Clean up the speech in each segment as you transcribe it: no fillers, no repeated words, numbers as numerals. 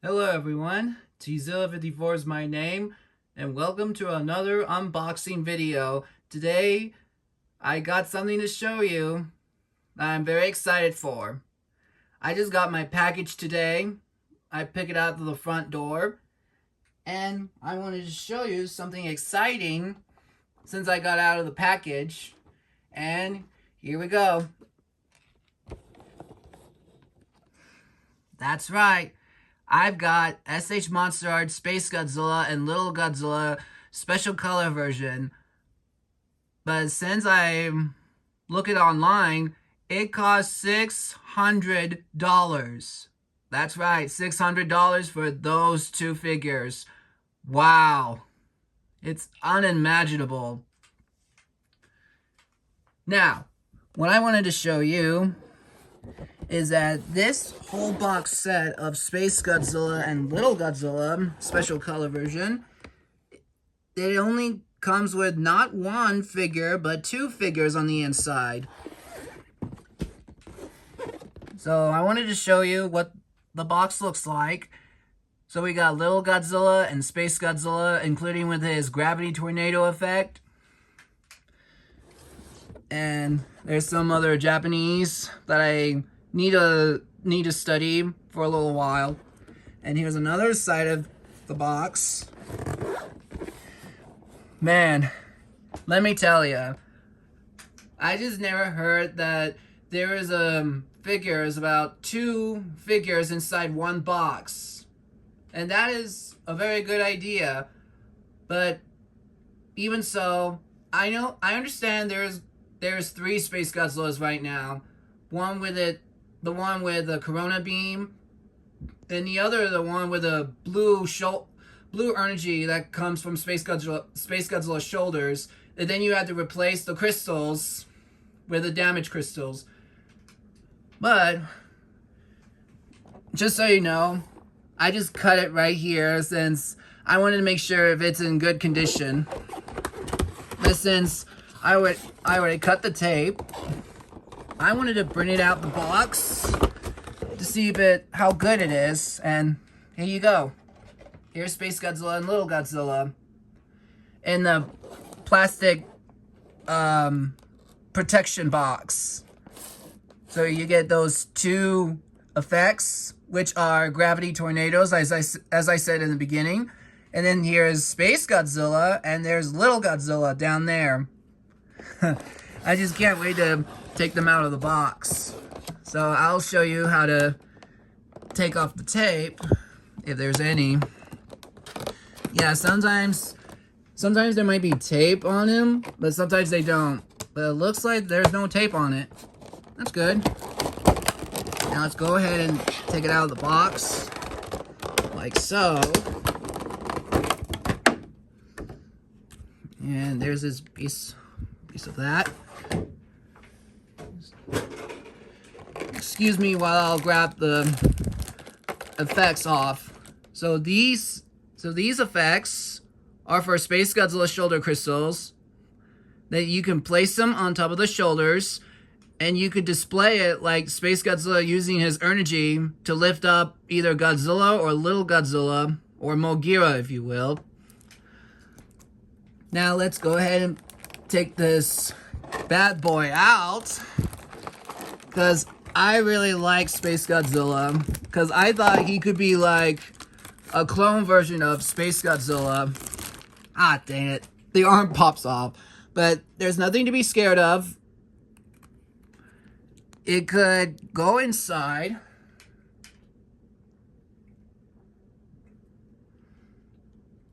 Hello everyone, Tzilla54 is my name, and welcome to another unboxing video. Today, I got something to show you that I'm very excited for. I just got my package today. I pick it out to the front door, and I wanted to show you something exciting since I got out of the package. And here we go. That's right. I've got SH Monster Arts Space Godzilla and Little Godzilla special color version. But since I look it online, it costs $600. That's right, $600 for those two figures. Wow. It's unimaginable. Now, what I wanted to show you is that this whole box set of Space Godzilla and Little Godzilla special color version, it only comes with not one figure, but two figures on the inside. So I wanted to show you what the box looks like. So we got Little Godzilla and Space Godzilla, including with his gravity tornado effect. And there's some other Japanese that I need to study for a little while. And here's another side of the box. Man, let me tell you, I just never heard that there is figures, about two figures inside one box. And that is a very good idea. But even so, I understand there's three Space Godzillas right now. One with the one with the Corona beam, and the other, the one with a blue energy that comes from Space Godzilla's shoulders. And then you had to replace the crystals with the damaged crystals. But just so you know, I just cut it right here since I wanted to make sure if it's in good condition. But since I already cut the tape, I wanted to bring it out the box to see how good it is. And here you go. Here's Space Godzilla and Little Godzilla in the plastic protection box. So you get those two effects, which are gravity tornadoes, as I said in the beginning. And then here's Space Godzilla, and there's Little Godzilla down there. I just can't wait to take them out of the box. So I'll show you how to take off the tape, if there's any. Yeah, sometimes there might be tape on him, but sometimes they don't. But it looks like there's no tape on it. That's good. Now let's go ahead and take it out of the box, like so. And there's this piece of that. Excuse me while I'll grab the effects off. So these effects are for Space Godzilla shoulder crystals, that you can place them on top of the shoulders, and you could display it like Space Godzilla using his energy to lift up either Godzilla or Little Godzilla, or Mogira, if you will. Now let's go ahead and take this bad boy out, because I really like Space Godzilla, because I thought he could be like a clone version of Space Godzilla. Ah, dang it. The arm pops off. But there's nothing to be scared of. It could go inside.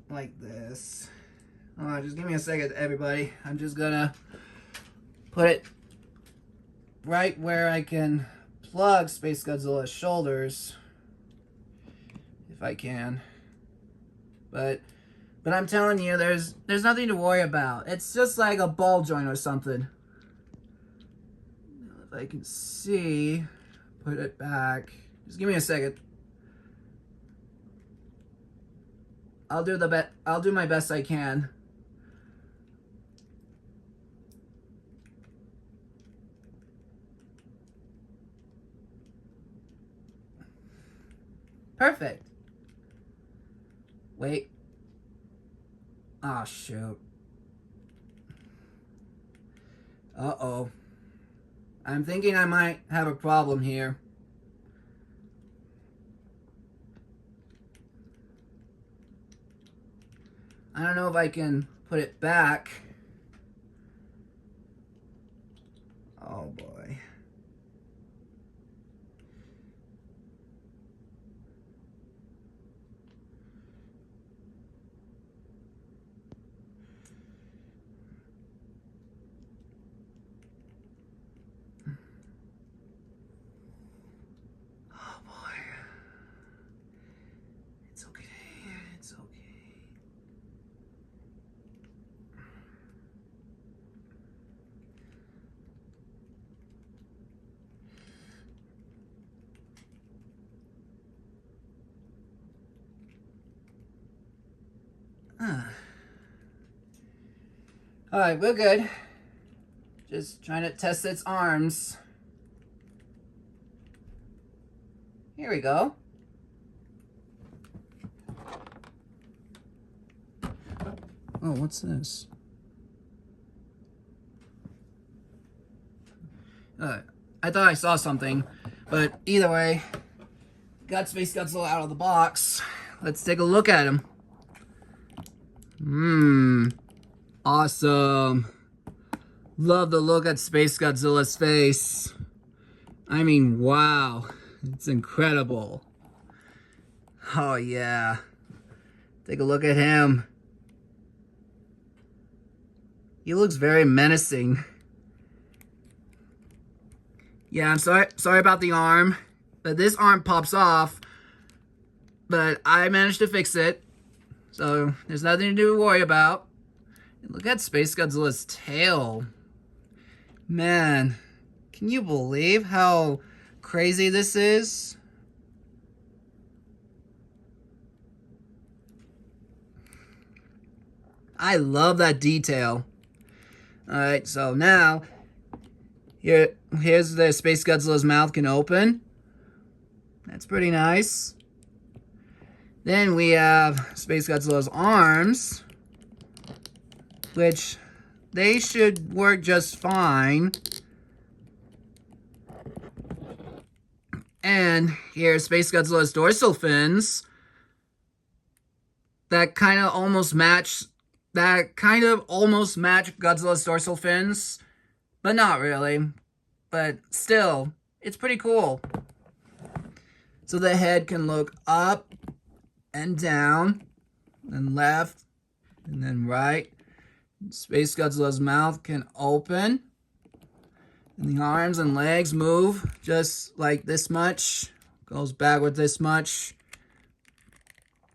Like this. Oh, just give me a second, everybody. I'm just gonna put it right where I can plug Space Godzilla's shoulders, if I can. But I'm telling you, there's nothing to worry about. It's just like a ball joint or something. If I can see, put it back. Just give me a second. I'll do my best I can. Perfect. Wait. Oh, shoot. Uh-oh. I'm thinking I might have a problem here. I don't know if I can put it back. Oh, boy. Oh, boy. It's okay. It's okay. Alright, we're good. Just trying to test its arms. Here we go. Oh, what's this? I thought I saw something, but either way, got Space Godzilla out of the box. Let's take a look at him. Awesome. Love the look at Space Godzilla's face. I mean, wow. It's incredible. Oh, yeah. Take a look at him. He looks very menacing. Yeah, I'm sorry about the arm. But this arm pops off. But I managed to fix it. So, there's nothing to worry about. And look at Space Godzilla's tail. Man, can you believe how crazy this is? I love that detail. Alright, so now, here's the Space Godzilla's mouth can open. That's pretty nice. Then we have Space Godzilla's arms, which they should work just fine. And here's Space Godzilla's dorsal fins that kind of almost match Godzilla's dorsal fins, but not really. But still, it's pretty cool. So the head can look up and down, and left, and then right. Space Godzilla's mouth can open, and the arms and legs move just like this much. Goes backward this much.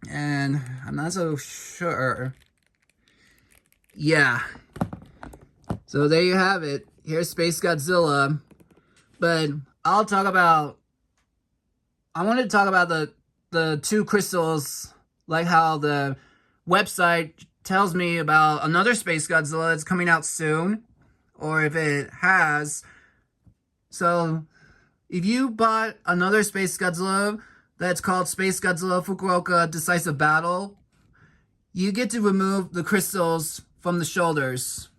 And I'm not so sure. Yeah. So there you have it. Here's Space Godzilla. But I want to talk about the two crystals, like how the website tells me about another Space Godzilla that's coming out soon, or if it has. So, if you bought another Space Godzilla that's called Space Godzilla Fukuoka Decisive Battle, you get to remove the crystals from the shoulders.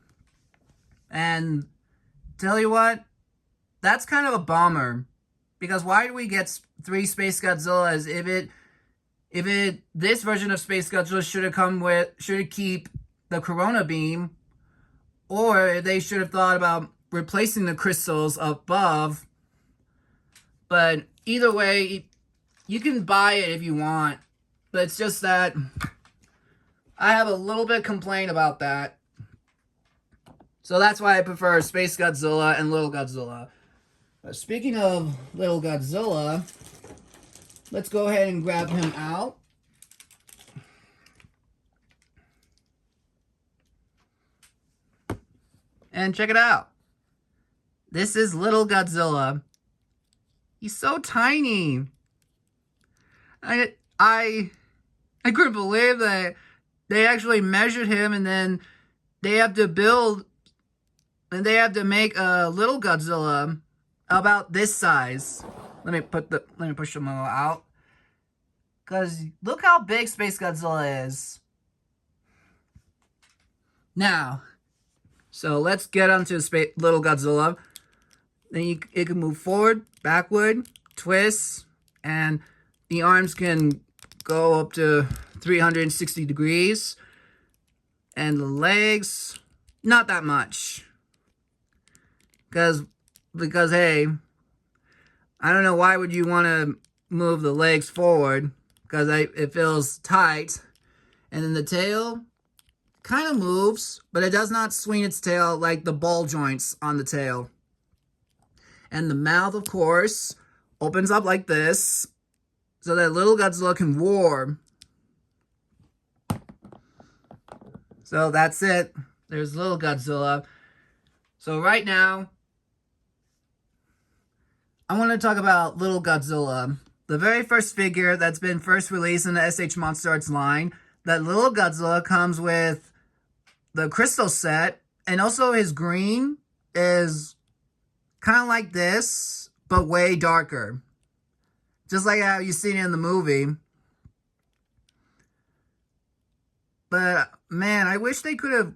And tell you what, that's kind of a bummer. Because why do we get 3 Space Godzillas if this version of Space Godzilla should keep the Corona beam, or they should have thought about replacing the crystals above. But either way, you can buy it if you want. But it's just that I have a little bit of complaint about that. So that's why I prefer Space Godzilla and Little Godzilla. Speaking of Little Godzilla, let's go ahead and grab him out. And check it out. This is Little Godzilla. He's so tiny. I couldn't believe that they actually measured him, and then they have to make a Little Godzilla about this size. Let me push him out. Because look how big Space Godzilla is. Now, so let's get onto little Godzilla. Then it can move forward, backward, twist, and the arms can go up to 360 degrees. And the legs, not that much. Because hey, I don't know why would you want to move the legs forward, because it feels tight. And then the tail kind of moves, but it does not swing its tail like the ball joints on the tail. And the mouth, of course, opens up like this so that little Godzilla can roar. So that's it. There's little Godzilla. So right now, I want to talk about little Godzilla. The very first figure that's been first released in the SH Monster Arts line. That little Godzilla comes with the crystal set, and also his green is kind of like this, but way darker. Just like how you've seen it in the movie. But man, I wish they could have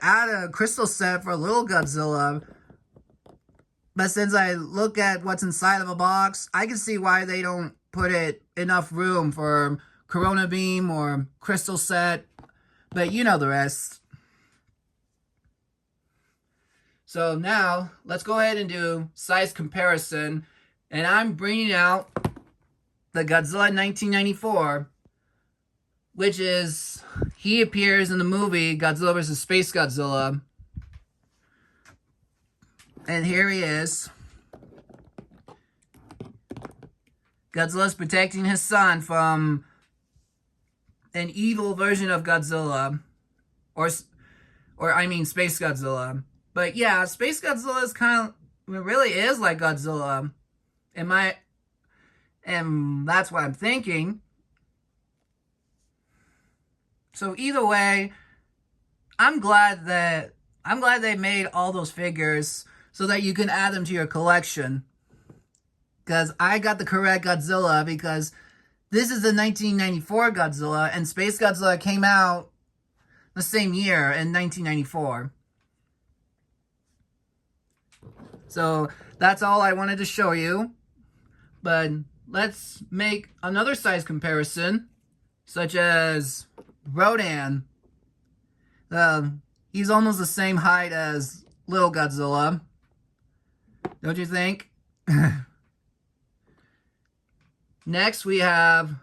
added a crystal set for little Godzilla. But since I look at what's inside of a box, I can see why they don't put it enough room for Corona Beam or crystal set. But you know the rest. So now, let's go ahead and do size comparison. And I'm bringing out the Godzilla 1994, which is, he appears in the movie Godzilla vs. Space Godzilla. And here he is. Godzilla's protecting his son from an evil version of Godzilla. Or I mean Space Godzilla. But yeah, Space Godzilla is kind of, it really is like Godzilla. And that's what I'm thinking. So either way, I'm glad they made all those figures so that you can add them to your collection. Because I got the correct Godzilla, because this is the 1994 Godzilla, and Space Godzilla came out the same year in 1994. So that's all I wanted to show you. But let's make another size comparison, such as Rodan. He's almost the same height as little Godzilla. Don't you think? Next, we have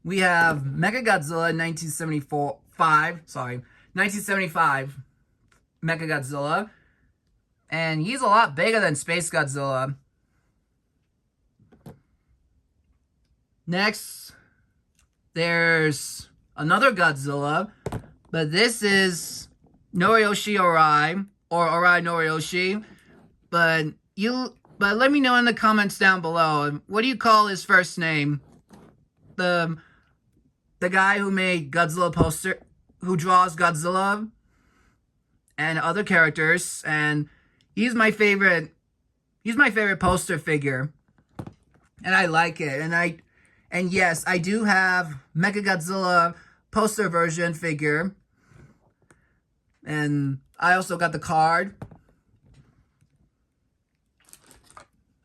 Mechagodzilla 1975 Mechagodzilla. And he's a lot bigger than Space Godzilla. Next, there's another Godzilla, but this is Noriyoshi Arai, or Arai Noriyoshi. But let me know in the comments down below, what do you call his first name? The guy who made Godzilla poster, who draws Godzilla and other characters, and he's my favorite poster figure. And I like it. And yes, I do have Mechagodzilla poster version figure. And I also got the card.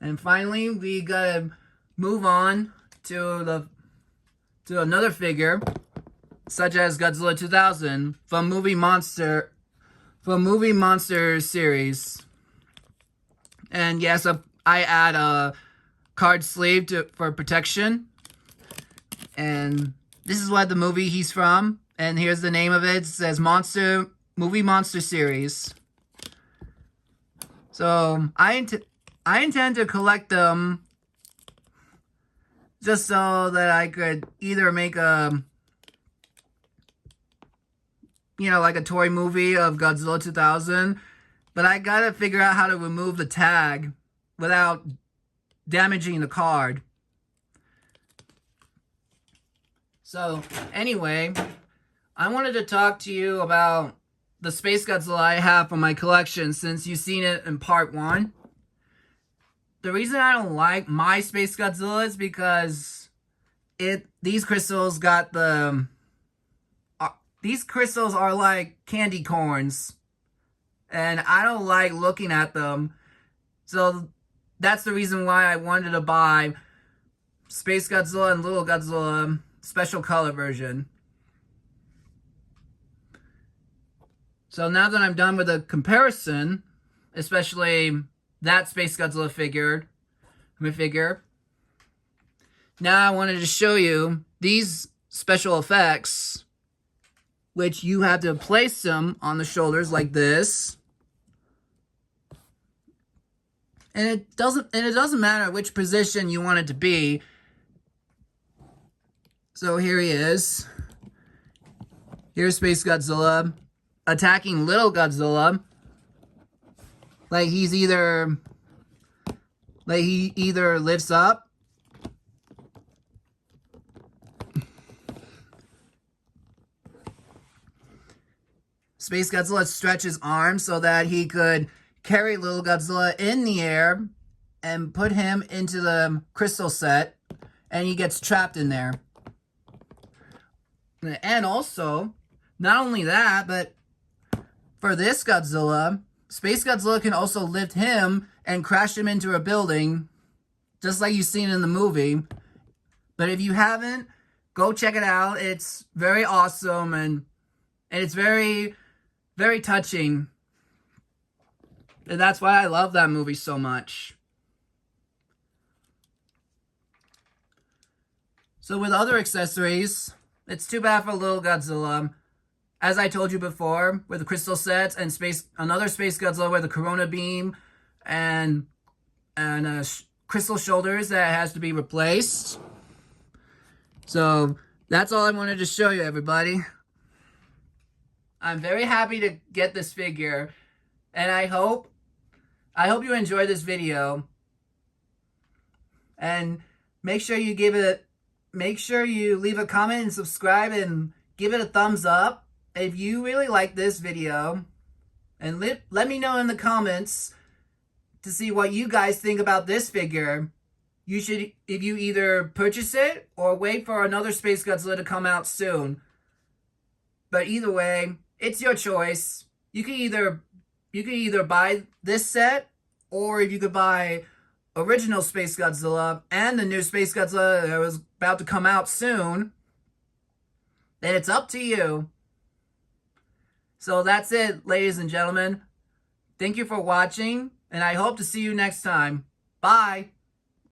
And finally, we gotta move on to another figure, such as Godzilla 2000 from movie Monster series. And yes, I add a card sleeve for protection. And this is what the movie he's from. And here's the name of it. It says Movie Monster Series. So I intend to collect them just so that I could either make like a toy movie of Godzilla 2000. But I gotta figure out how to remove the tag without damaging the card. So, anyway, I wanted to talk to you about the Space Godzilla I have from my collection, since you've seen it in part 1. The reason I don't like my Space Godzilla is because these crystals got the these crystals are like candy corns, and I don't like looking at them. So that's the reason why I wanted to buy Space Godzilla and Little Godzilla special color version. So now that I'm done with the comparison, especially that Space Godzilla figure, now I wanted to show you these special effects, which you have to place them on the shoulders like this. And it doesn't matter which position you want it to be. So here he is. Here's Space Godzilla attacking Little Godzilla. Like he either lifts up Space Godzilla stretches arms so that he could carry Little Godzilla in the air and put him into the crystal set, and he gets trapped in there. And also, not only that, but for this Godzilla, Space Godzilla can also lift him and crash him into a building, just like you've seen in the movie. But if you haven't, go check it out. It's very awesome, and it's very, very touching. And that's why I love that movie so much. So with other accessories, it's too bad for Little Godzilla. As I told you before, with the crystal sets and another Space Godzilla with a Corona beam and crystal shoulders that has to be replaced. So that's all I wanted to show you, everybody. I'm very happy to get this figure, and I hope you enjoy this video. And make sure you leave a comment and subscribe and give it a thumbs up if you really like this video. And let me know in the comments to see what you guys think about this figure. If you either purchase it or wait for another Space Godzilla to come out soon. But either way, it's your choice. You can either buy this set, or if you could buy original Space Godzilla and the new Space Godzilla that was about to come out soon, then it's up to you. So that's it, ladies and gentlemen. Thank you for watching, and I hope to see you next time. Bye.